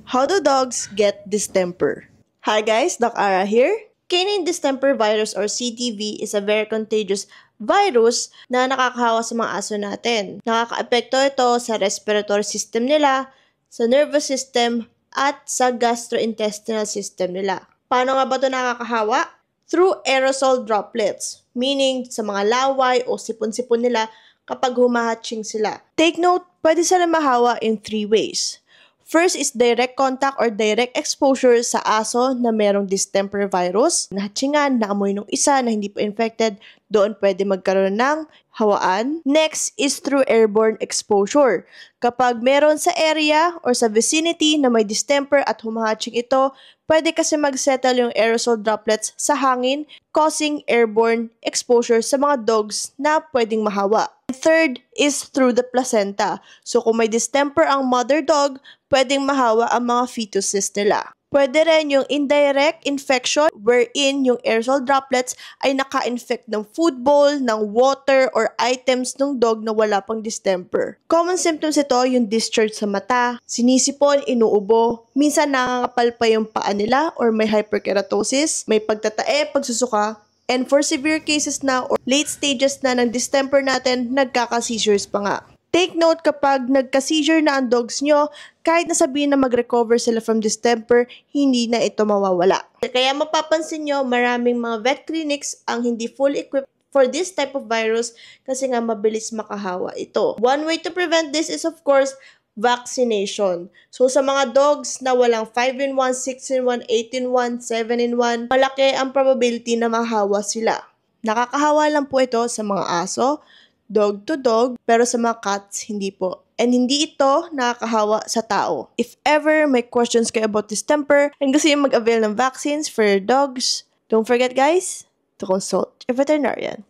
How do dogs get distemper? Hi guys, Doc Ara here. Canine distemper virus or CDV is a very contagious virus na nakakahawa sa mga aso natin. Nakakaapekto ito sa respiratory system nila, sa nervous system, at sa gastrointestinal system nila. Paano nga ba ito nakakahawa? Through aerosol droplets, meaning sa mga laway o sipon-sipon nila kapag humahatching sila. Take note, pwede sila mahawa in 3 ways. First is direct contact or direct exposure sa aso na merong distemper virus. Nahatchingan, naamoy nung isa na hindi pa infected, doon pwede magkaroon ng hawaan. Next is through airborne exposure. Kapag meron sa area or sa vicinity na may distemper at humahatching ito, pwede kasi magsettle yung aerosol droplets sa hangin, causing airborne exposure sa mga dogs na pwedeng mahawa. Third is through the placenta. So kung may distemper ang mother dog, pwedeng mahawa ang mga fetuses nila. Pwede rin yung indirect infection wherein yung aerosol droplets ay naka-infect ng food bowl, ng water, or items ng dog na wala pang distemper. Common symptoms ito yung discharge sa mata, sinisipon, inuubo, minsan nakangapal pa yung paa nila or may hyperkeratosis, may pagtatae, pagsusuka, and for severe cases na or late stages na ng distemper natin, nagkaka-seizures pa nga. Take note kapag nagka-seizure na ang dogs nyo, kahit nasabihin na mag-recover sila from distemper, hindi na ito mawawala. Kaya mapapansin nyo, maraming mga vet clinics ang hindi fully equipped for this type of virus kasi nga mabilis makahawa ito. One way to prevent this is of course, vaccination. So sa mga dogs na walang 5-in-1, 6-in-1, 8-in-1, 7-in-1, malaki ang probability na mahawa sila. Nakakahawa lang po ito sa mga aso, dog to dog, pero sa mga cats, hindi po. And hindi ito nakakahawa sa tao. If ever may questions kayo about distemper and gusto yung mag-avail ng vaccines for your dogs, don't forget guys, to consult a veterinarian.